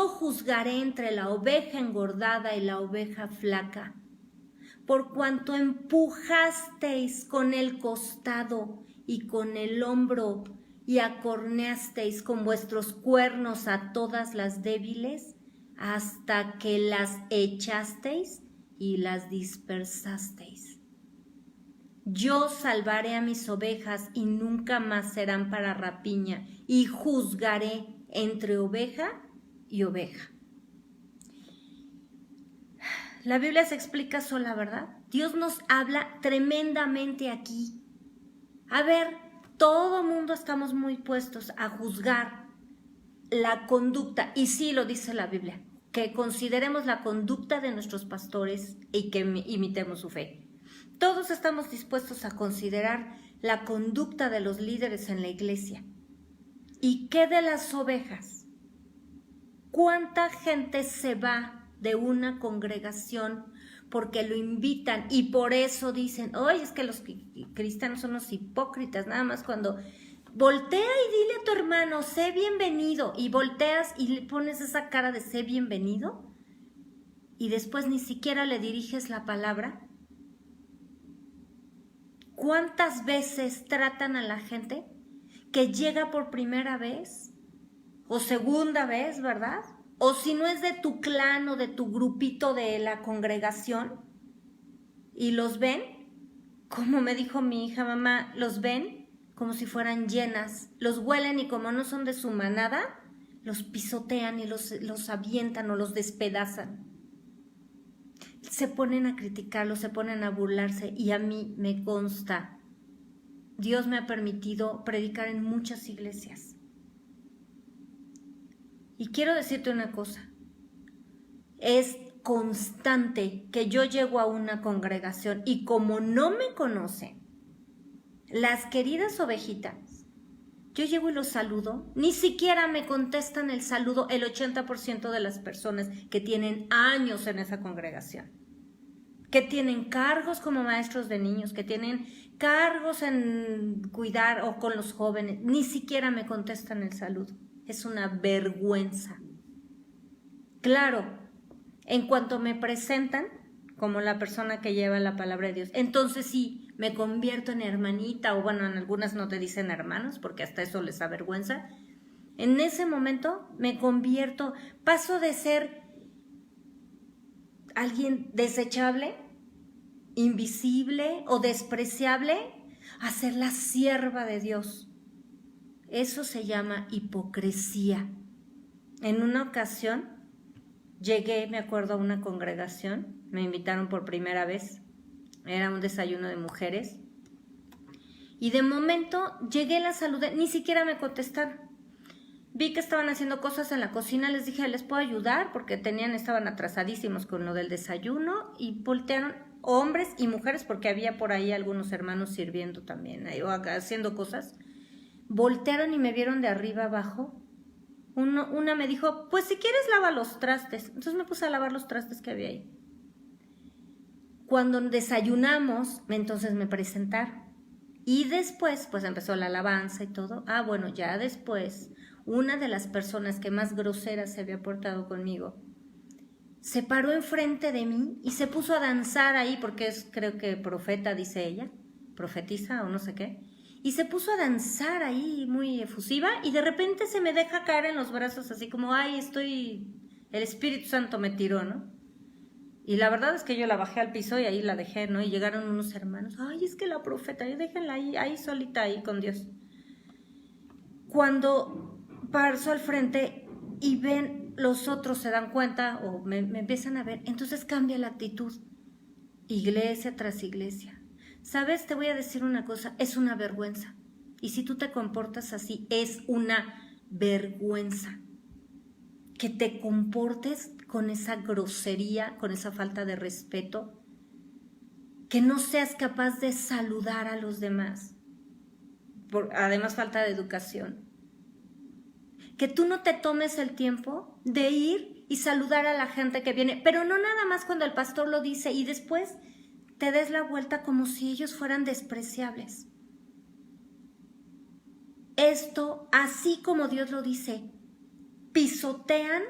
juzgaré entre la oveja engordada y la oveja flaca, por cuanto empujasteis con el costado y con el hombro y acorneasteis con vuestros cuernos a todas las débiles, hasta que las echasteis y las dispersasteis. Yo salvaré a mis ovejas y nunca más serán para rapiña, y juzgaré entre oveja y oveja. La Biblia se explica sola, ¿verdad? Dios nos habla tremendamente aquí. A ver, todo mundo estamos muy puestos a juzgar la conducta, y sí lo dice la Biblia, que consideremos la conducta de nuestros pastores y que imitemos su fe. Todos estamos dispuestos a considerar la conducta de los líderes en la iglesia. ¿Y qué de las ovejas? ¿Cuánta gente se va de una congregación porque lo invitan y por eso dicen, oye, es que los cristianos son los hipócritas, nada más cuando voltea y dile a tu hermano, sé bienvenido, y volteas y le pones esa cara de sé bienvenido y después ni siquiera le diriges la palabra? ¿Cuántas veces tratan a la gente que llega por primera vez o segunda vez, verdad? O si no es de tu clan o de tu grupito de la congregación y los ven, como me dijo mi hija, mamá, los ven como si fueran llenas, los huelen y como no son de su manada, los pisotean y los avientan o los despedazan. Se ponen a criticarlos, se ponen a burlarse, y a mí me consta, Dios me ha permitido predicar en muchas iglesias. Y quiero decirte una cosa, es constante que yo llego a una congregación y como no me conocen, las queridas ovejitas, yo llego y los saludo, ni siquiera me contestan el saludo el 80% de las personas que tienen años en esa congregación, que tienen cargos como maestros de niños, que tienen cargos en cuidar o con los jóvenes, ni siquiera me contestan el saludo. Es una vergüenza. Claro, en cuanto me presentan como la persona que lleva la palabra de Dios, entonces sí, me convierto en hermanita, o bueno, en algunas no te dicen hermanos porque hasta eso les avergüenza. En ese momento me convierto, paso de ser alguien desechable, invisible o despreciable, a ser la sierva de Dios. Eso se llama hipocresía. En una ocasión llegué, me acuerdo, a una congregación, me invitaron por primera vez, era un desayuno de mujeres, y de momento llegué, la saludé, ni siquiera me contestaron. Vi que estaban haciendo cosas en la cocina, les dije, ¿les puedo ayudar? Porque estaban atrasadísimos con lo del desayuno, y voltearon hombres y mujeres, porque había por ahí algunos hermanos sirviendo también, o haciendo cosas. Voltearon y me vieron de arriba abajo. Una me dijo, pues si quieres lava los trastes. Entonces me puse a lavar los trastes que había ahí. Cuando desayunamos, entonces me presentaron. Y después, pues empezó la alabanza y todo. Bueno, ya después, una de las personas que más grosera se había portado conmigo, se paró enfrente de mí y se puso a danzar ahí, porque es, creo que profeta, dice ella, profetiza o no sé qué. Y se puso a danzar ahí muy efusiva y de repente se me deja caer en los brazos así como, el Espíritu Santo me tiró, ¿no? Y la verdad es que yo la bajé al piso y ahí la dejé, ¿no? Y llegaron unos hermanos, es que la profeta, déjenla ahí solita ahí con Dios. Cuando paso al frente y ven, los otros se dan cuenta o me empiezan a ver, entonces cambia la actitud, iglesia tras iglesia. ¿Sabes? Te voy a decir una cosa, es una vergüenza. Y si tú te comportas así, es una vergüenza. Que te comportes con esa grosería, con esa falta de respeto, que no seas capaz de saludar a los demás. Además, falta de educación. Que tú no te tomes el tiempo de ir y saludar a la gente que viene, pero no nada más cuando el pastor lo dice y después te des la vuelta como si ellos fueran despreciables. Esto, así como Dios lo dice, pisotean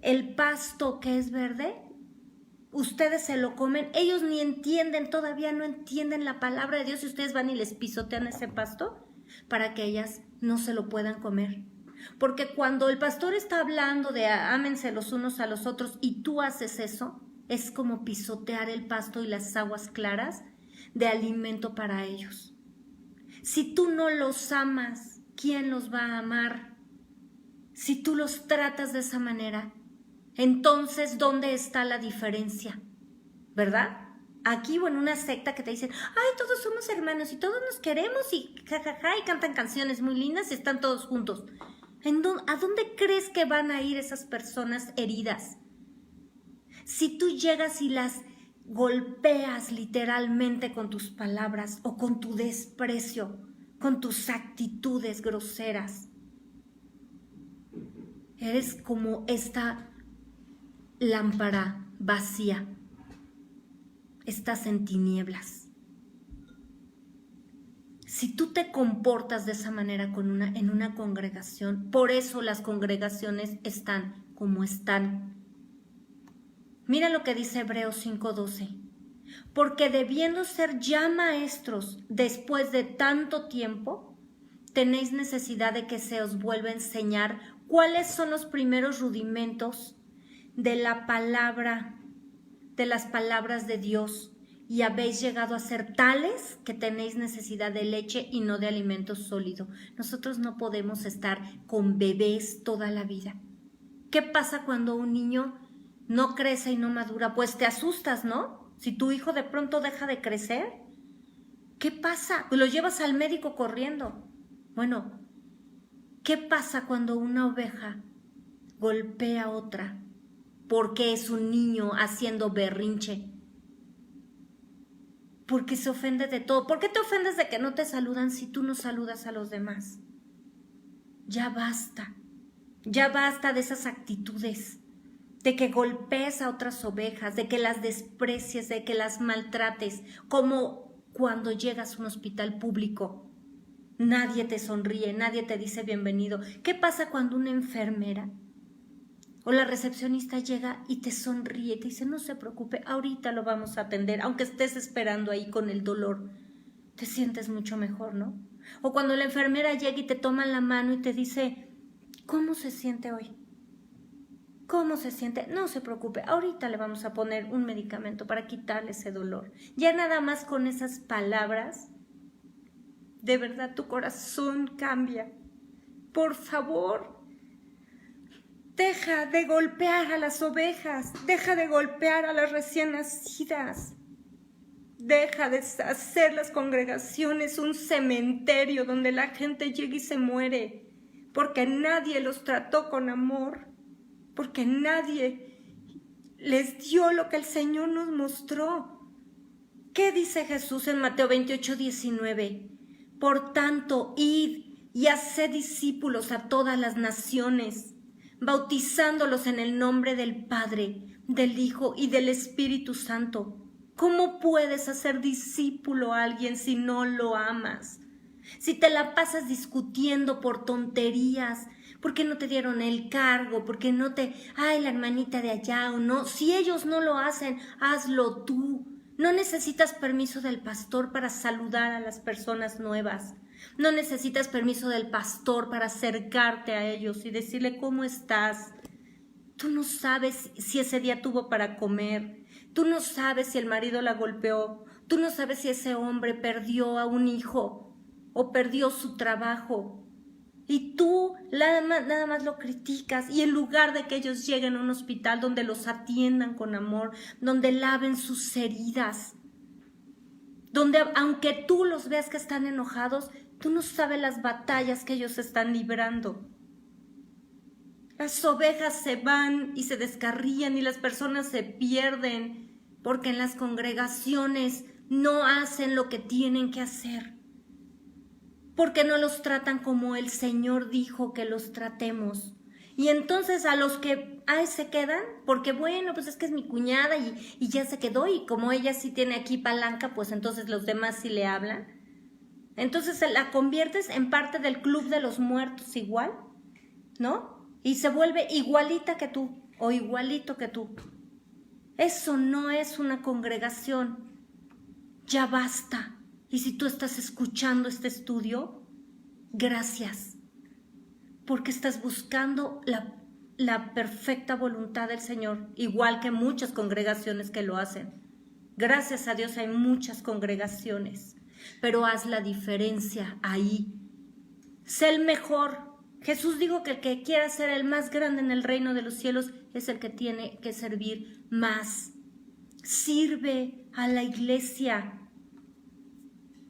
el pasto que es verde, ustedes se lo comen, ellos ni entienden, todavía no entienden la palabra de Dios y ustedes van y les pisotean ese pasto para que ellas no se lo puedan comer. Porque cuando el pastor está hablando de ámense los unos a los otros y tú haces eso, es como pisotear el pasto y las aguas claras de alimento para ellos. Si tú no los amas, ¿quién los va a amar? Si tú los tratas de esa manera, entonces, ¿dónde está la diferencia? ¿Verdad? Aquí o en una secta que te dicen, todos somos hermanos y todos nos queremos y jajaja, y cantan canciones muy lindas y están todos juntos. ¿A dónde crees que van a ir esas personas heridas? Si tú llegas y las golpeas literalmente con tus palabras o con tu desprecio, con tus actitudes groseras, eres como esta lámpara vacía. Estás en tinieblas. Si tú te comportas de esa manera en una congregación, por eso las congregaciones están como están. Mira lo que dice Hebreos 5:12. Porque debiendo ser ya maestros después de tanto tiempo, tenéis necesidad de que se os vuelva a enseñar cuáles son los primeros rudimentos de la palabra, de las palabras de Dios, y habéis llegado a ser tales que tenéis necesidad de leche y no de alimento sólido. Nosotros no podemos estar con bebés toda la vida. ¿Qué pasa cuando un niño no crece y no madura? Pues te asustas, ¿no? Si tu hijo de pronto deja de crecer, ¿qué pasa? Pues lo llevas al médico corriendo. Bueno, ¿qué pasa cuando una oveja golpea a otra porque es un niño haciendo berrinche? Porque se ofende de todo. ¿Por qué te ofendes de que no te saludan si tú no saludas a los demás? Ya basta. Ya basta de esas actitudes, de que golpees a otras ovejas, de que las desprecies, de que las maltrates, como cuando llegas a un hospital público. Nadie te sonríe, nadie te dice bienvenido. ¿Qué pasa cuando una enfermera o la recepcionista llega y te sonríe, te dice, no se preocupe, ahorita lo vamos a atender, aunque estés esperando ahí con el dolor? Te sientes mucho mejor, ¿no? O cuando la enfermera llega y te toma la mano y te dice, ¿Cómo se siente hoy? ¿Cómo se siente? No se preocupe, ahorita le vamos a poner un medicamento para quitarle ese dolor. Ya nada más con esas palabras, de verdad tu corazón cambia. Por favor, deja de golpear a las ovejas, deja de golpear a las recién nacidas. Deja de hacer las congregaciones un cementerio donde la gente llega y se muere, porque nadie los trató con amor, porque nadie les dio lo que el Señor nos mostró. ¿Qué dice Jesús en Mateo 28:19? Por tanto, id y haced discípulos a todas las naciones, bautizándolos en el nombre del Padre, del Hijo y del Espíritu Santo. ¿Cómo puedes hacer discípulo a alguien si no lo amas? Si te la pasas discutiendo por tonterías, ¿por qué no te dieron el cargo? ¿Por qué no ay, la hermanita de allá o no? Si ellos no lo hacen, hazlo tú. No necesitas permiso del pastor para saludar a las personas nuevas. No necesitas permiso del pastor para acercarte a ellos y decirle ¿cómo estás? Tú no sabes si ese día tuvo para comer. Tú no sabes si el marido la golpeó. Tú no sabes si ese hombre perdió a un hijo o perdió su trabajo. Y tú nada más lo criticas, y en lugar de que ellos lleguen a un hospital donde los atiendan con amor, donde laven sus heridas, donde aunque tú los veas que están enojados, tú no sabes las batallas que ellos están librando. Las ovejas se van y se descarrían y las personas se pierden porque en las congregaciones no hacen lo que tienen que hacer. Porque no los tratan como el Señor dijo que los tratemos. Y entonces a los que se quedan, porque bueno, pues es que es mi cuñada y ya se quedó, y como ella sí tiene aquí palanca, pues entonces los demás sí le hablan. Entonces la conviertes en parte del club de los muertos igual, ¿no? Y se vuelve igualita que tú o igualito que tú. Eso no es una congregación. Ya basta. Y si tú estás escuchando este estudio, gracias, porque estás buscando la perfecta voluntad del Señor, igual que muchas congregaciones que lo hacen. Gracias a Dios hay muchas congregaciones, pero haz la diferencia ahí. Sé el mejor. Jesús dijo que el que quiera ser el más grande en el reino de los cielos es el que tiene que servir más. Sirve a la iglesia.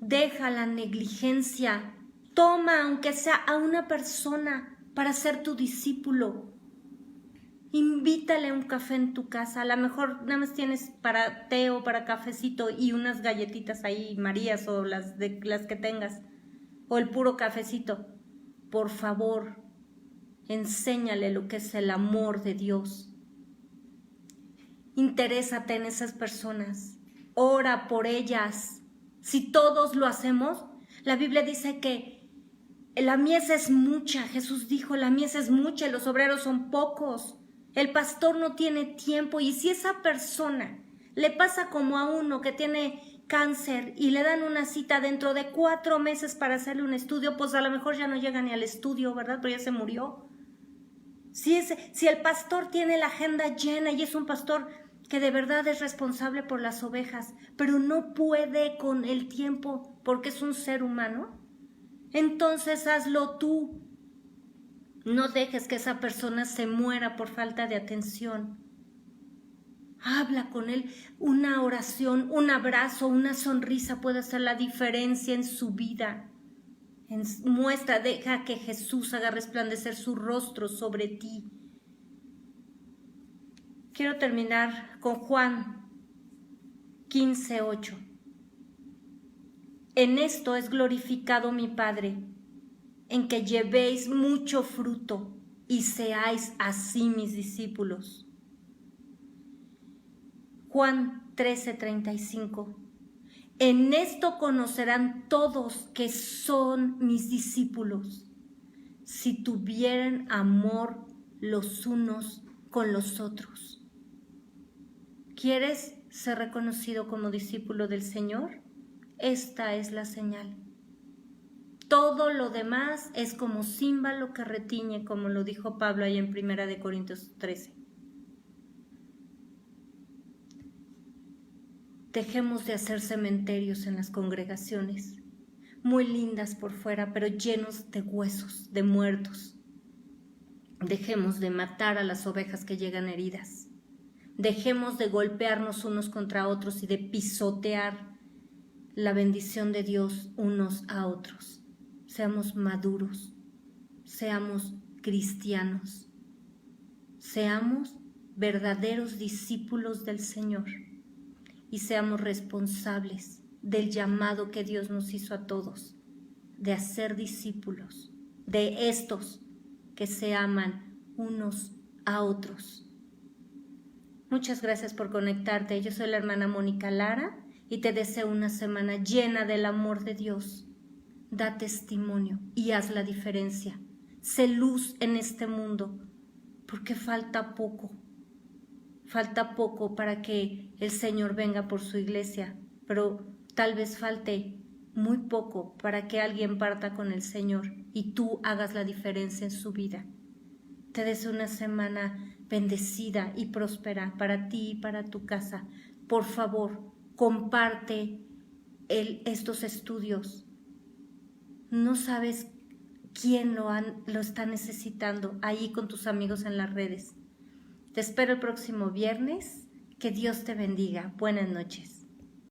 Deja la negligencia. Toma, aunque sea a una persona, para ser tu discípulo. Invítale un café en tu casa. A lo mejor nada más tienes para té o para cafecito y unas galletitas ahí, Marías o las que tengas. O el puro cafecito. Por favor, enséñale lo que es el amor de Dios. Interésate en esas personas. Ora por ellas. Si todos lo hacemos, la Biblia dice que la mies es mucha. Jesús dijo, la mies es mucha y los obreros son pocos. El pastor no tiene tiempo, y si esa persona le pasa como a uno que tiene cáncer y le dan una cita dentro de 4 meses para hacerle un estudio, pues a lo mejor ya no llega ni al estudio, ¿verdad? Pero ya se murió. Si el pastor tiene la agenda llena y es un pastor que de verdad es responsable por las ovejas, pero no puede con el tiempo porque es un ser humano, entonces hazlo tú. No dejes que esa persona se muera por falta de atención. Habla con él. Una oración, un abrazo, una sonrisa puede hacer la diferencia en su vida. Deja que Jesús haga resplandecer su rostro sobre ti. Quiero terminar con Juan 15:8. En esto es glorificado mi Padre, en que llevéis mucho fruto y seáis así mis discípulos. Juan 13:35. En esto conocerán todos que son mis discípulos, si tuvieren amor los unos con los otros. ¿Quieres ser reconocido como discípulo del Señor? Esta es la señal. Todo lo demás es como címbalo que retiñe, como lo dijo Pablo ahí en 1 Corintios 13. Dejemos de hacer cementerios en las congregaciones, muy lindas por fuera, pero llenos de huesos, de muertos. Dejemos de matar a las ovejas que llegan heridas. Dejemos de golpearnos unos contra otros y de pisotear la bendición de Dios unos a otros. Seamos maduros, seamos cristianos, seamos verdaderos discípulos del Señor y seamos responsables del llamado que Dios nos hizo a todos, de hacer discípulos, de estos que se aman unos a otros. Muchas gracias por conectarte. Yo soy la hermana Mónica Lara y te deseo una semana llena del amor de Dios. Da testimonio y haz la diferencia. Sé luz en este mundo, porque falta poco. Falta poco para que el Señor venga por su iglesia, pero tal vez falte muy poco para que alguien parta con el Señor y tú hagas la diferencia en su vida. Te deseo una semana bendecida y próspera para ti y para tu casa. Por favor, comparte estos estudios. No sabes quién lo está necesitando ahí con tus amigos en las redes. Te espero el próximo viernes. Que Dios te bendiga. Buenas noches.